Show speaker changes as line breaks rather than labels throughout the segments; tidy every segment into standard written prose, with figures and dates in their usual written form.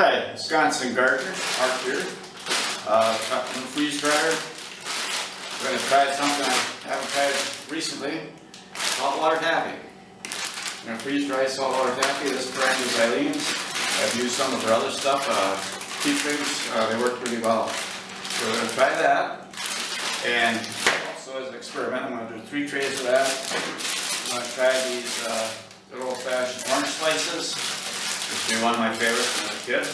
Hi, Wis.Gardener, Mark here. Got a new freeze dryer. We're going to try something I haven't tried recently. Salt Water Taffy. I'm going to freeze dry salt water taffy. This brand is Eileen's. I've used some of her other stuff, tea trees. They work really well. So we're going to try that. And also as an experiment, I'm going to do 3 trays of that. I'm going to try these good old-fashioned orange slices. This will be one of my favorites when I was a kid.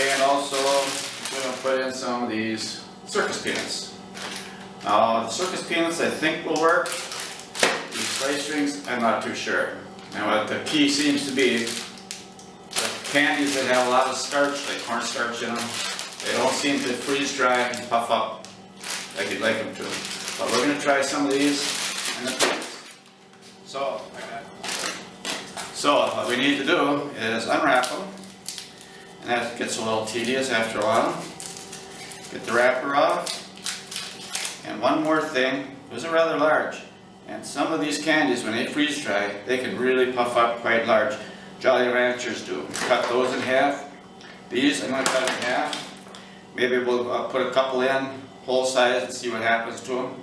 And also, I'm going to put in some of these circus peanuts. The circus peanuts I think will work. These slice rings, I'm not too sure. And what the key seems to be, the candies that have a lot of starch, like cornstarch in them, they don't seem to freeze dry and puff up like you'd like them to. But we're going to try some of these and the peanuts. So what we need to do is unwrap them, and that gets a little tedious after a while. Get the wrapper off, and one more thing, those are rather large, and some of these candies when they freeze dry, they can really puff up quite large. Jolly Ranchers do. Cut those in half. These I'm going to cut in half. Maybe we'll put a couple in, whole size, and see what happens to them.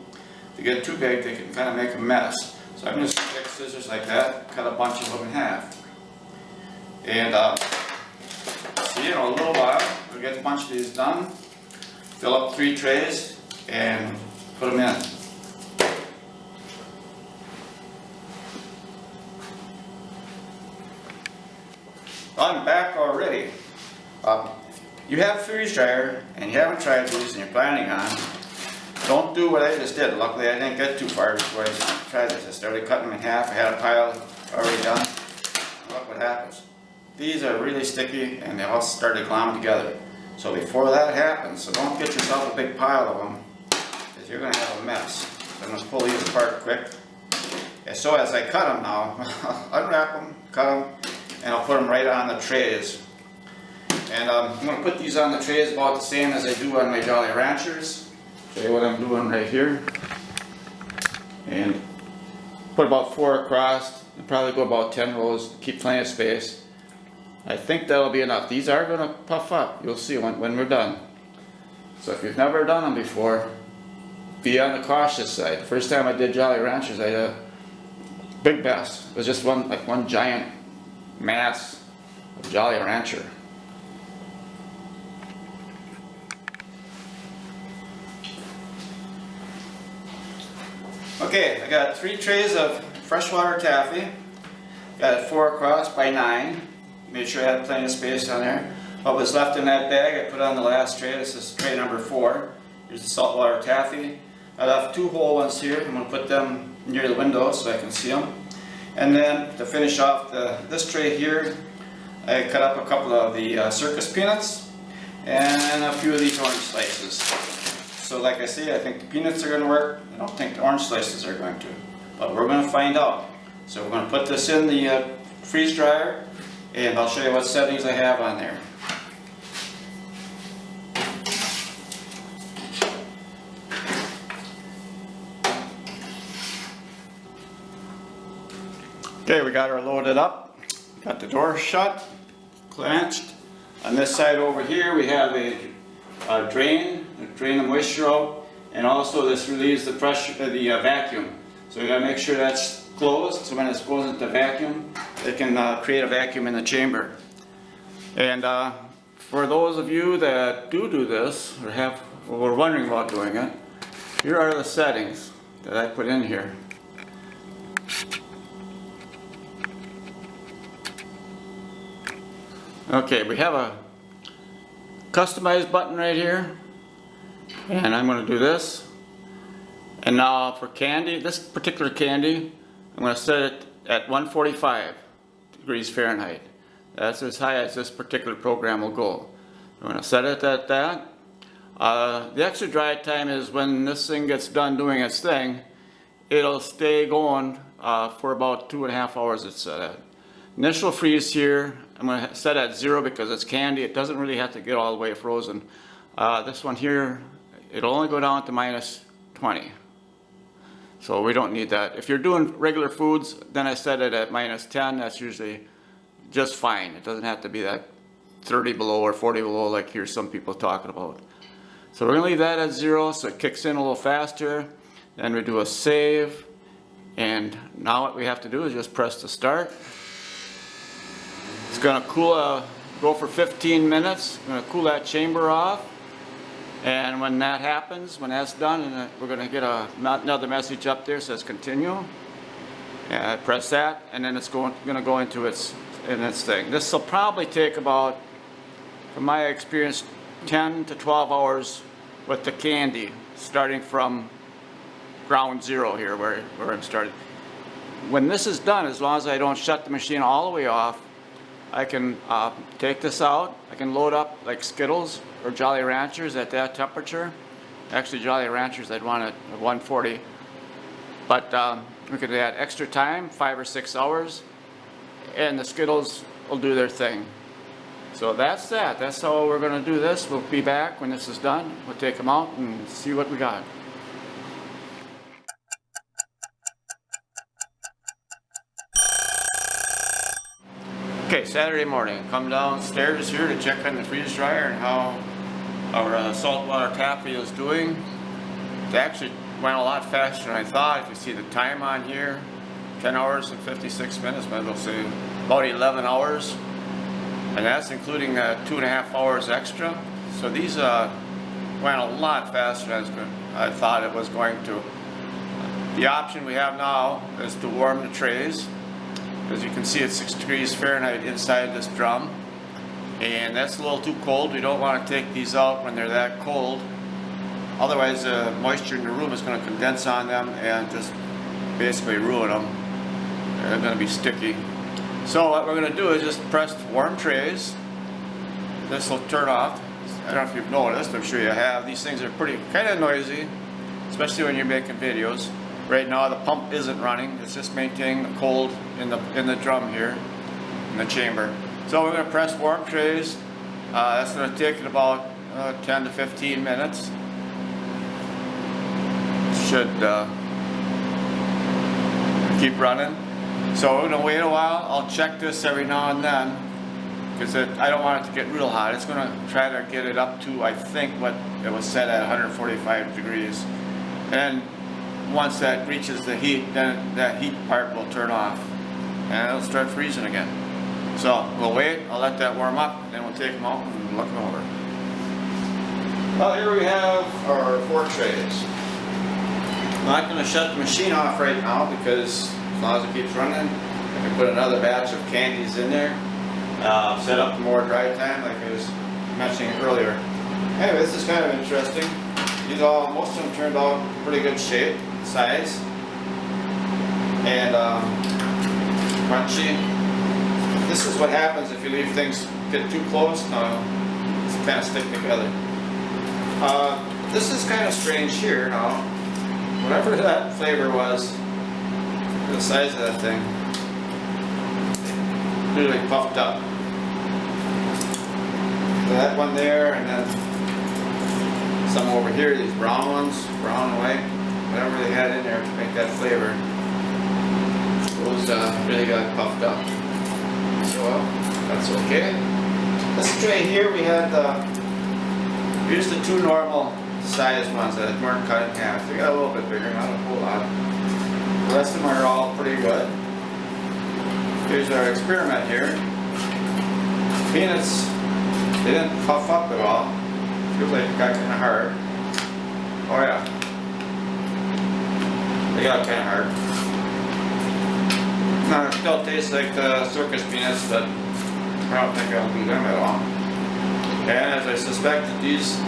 If they get too big, they can kind of make a mess. So I'm just going to take scissors like that, cut a bunch of them in half. And see, in a little while, we'll get a bunch of these done, fill up 3 trays, and put them in. I'm back already. You have a freeze dryer, and you haven't tried these, and you're planning on, don't do what I just did. Luckily, I didn't get too far before I tried this. I started cutting them in half. I had a pile already done. Look what happens. These are really sticky, and they all started glomming together. So before that happens, so don't get yourself a big pile of them, because you're going to have a mess. So I'm going to pull these apart quick. And so as I cut them now, I'll unwrap them, cut them, and I'll put them right on the trays. And I'm going to put these on the trays about the same as I do on my Jolly Ranchers. Show you what I'm doing right here. And put about 4 across, and probably go about 10 rows, keep plenty of space. I think that'll be enough. These are going to puff up, you'll see when we're done. So if you've never done them before, be on the cautious side. The first time I did Jolly Ranchers, I had a big mess. It was just one giant mass of Jolly Rancher. Okay, I got 3 trays of freshwater taffy. Got it 4 across by 9. Made sure I had plenty of space on there. What was left in that bag I put on the last tray. This is tray number 4. Here's the saltwater taffy. I left 2 whole ones here. I'm going to put them near the window so I can see them. And then to finish off this tray here, I cut up a couple of the circus peanuts and a few of these orange slices. So like I say, I think the peanuts are going to work. I don't think the orange slices are going to. But we're going to find out. So we're going to put this in the freeze dryer, and I'll show you what settings I have on there. Okay, we got her loaded up. Got the door shut, clenched. On this side over here we have a drain the moisture out, and also this relieves the pressure, the vacuum. So we got to make sure that's closed, so when it goes into vacuum, it can create a vacuum in the chamber. And for those of you that do this, or were wondering about doing it, here are the settings that I put in here. Okay, we have a customize button right here, and I'm going to do this. And now for candy, this particular candy, I'm going to set it at 145 degrees Fahrenheit. That's as high as this particular program will go. I'm going to set it at that. The extra dry time is when this thing gets done doing its thing, it'll stay going for about 2.5 hours it's set at. Initial freeze here, I'm going to set at 0 because it's candy. It doesn't really have to get all the way frozen. This one here, it'll only go down to -20. So we don't need that. If you're doing regular foods, then I set it at -10. That's usually just fine. It doesn't have to be that 30 below or 40 below like here's some people talking about. So we're gonna leave that at 0 so it kicks in a little faster. Then we do a save. And now what we have to do is just press the start. It's gonna cool, go for 15 minutes. I'm gonna cool that chamber off. And when that happens, when that's done, and we're gonna get another message up there that says continue. And I press that, and then it's gonna go into its thing. This will probably take about, from my experience, 10 to 12 hours with the candy, starting from ground zero here where I'm starting. When this is done, as long as I don't shut the machine all the way off, I can take this out. I can load up like Skittles or Jolly Ranchers at that temperature. Actually, Jolly Ranchers I'd want it at 140. But we could add extra time, 5 or 6 hours, and the Skittles will do their thing. So that's that. That's how we're going to do this. We'll be back when this is done. We'll take them out and see what we got. Okay, Saturday morning, come downstairs here to check on the freeze dryer and how our Salt Water Taffy is doing. It actually went a lot faster than I thought. If you see the time on here, 10 hours and 56 minutes, but it'll say about 11 hours. And that's including 2.5 hours extra. So these went a lot faster than I thought it was going to. The option we have now is to warm the trays. As you can see, it's 6 degrees Fahrenheit inside this drum, and that's a little too cold. We don't want to take these out when they're that cold. Otherwise, the moisture in the room is going to condense on them and just basically ruin them. They're going to be sticky. So what we're going to do is just press warm trays. This will turn off. I don't know if you've noticed, I'm sure you have. These things are kind of noisy, especially when you're making videos. Right now the pump isn't running, it's just maintaining the cold in the drum here, in the chamber. So we're going to press warm trays. That's going to take it about 10 to 15 minutes. Should keep running. So we're going to wait a while. I'll check this every now and then because I don't want it to get real hot. It's going to try to get it up to, I think, what it was set at 145 degrees. And once that reaches the heat, then that heat part will turn off and it'll start freezing again. So we'll wait, I'll let that warm up, then we'll take them out and look them over. Well, here we have our 4 trays. I'm not going to shut the machine off right now because as long as it keeps running, I can put another batch of candies in there, set up more dry time like I was mentioning earlier. Anyway, this is kind of interesting. Most of them turned out pretty good shape, size, and crunchy. This is what happens if you leave things get too close. It's kind of stick together. This is kind of strange here now. Whatever that flavor was, the size of that thing, really puffed up. So that one there, and then some over here, these brown ones, brown and white, whatever they had in there to make that flavor, those really got puffed up. So that's okay. This tray here, we used the 2 normal size ones that weren't cut in half. They got a little bit bigger, not a whole lot. The rest of them are all pretty good. Here's our experiment here. Peanuts, they didn't puff up at all. Feels like it got kind of hard. Oh yeah. They got kind of hard. Now, it still tastes like the circus peanuts, but I don't think I'll do them at all. And as I suspected, these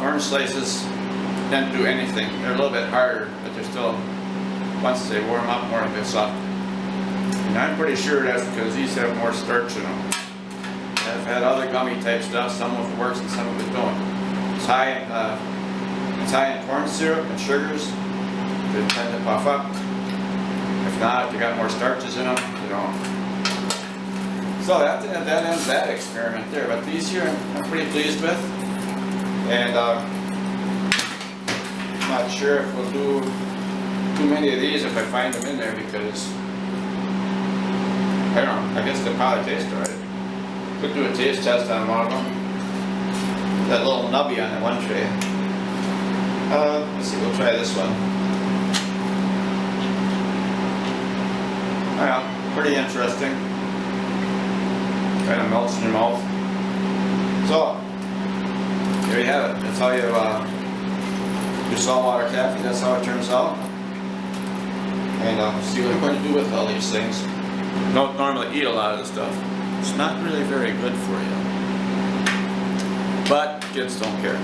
orange slices didn't do anything. They're a little bit harder, but they're still, once they warm up, more of a soft. And I'm pretty sure that's because these have more starch in them. I've had other gummy type stuff, some of it works and some of it don't. It's high in corn syrup and sugars. They tend to puff up. If not, if you got more starches in them, you don't. So that ends that experiment there. But these here I'm pretty pleased with. And I'm not sure if we'll do too many of these if I find them in there because, I don't know, I guess they'll probably taste alright. Could do a taste test on one of them. That little nubby on that one tray. Let's see, we'll try this one. Yeah, pretty interesting. Kind of melts in your mouth. So, there you have it. That's how you do saltwater taffy. That's how it turns out. And see what I'm going to do with all these things. Don't normally eat a lot of this stuff. It's not really very good for you. But kids don't care.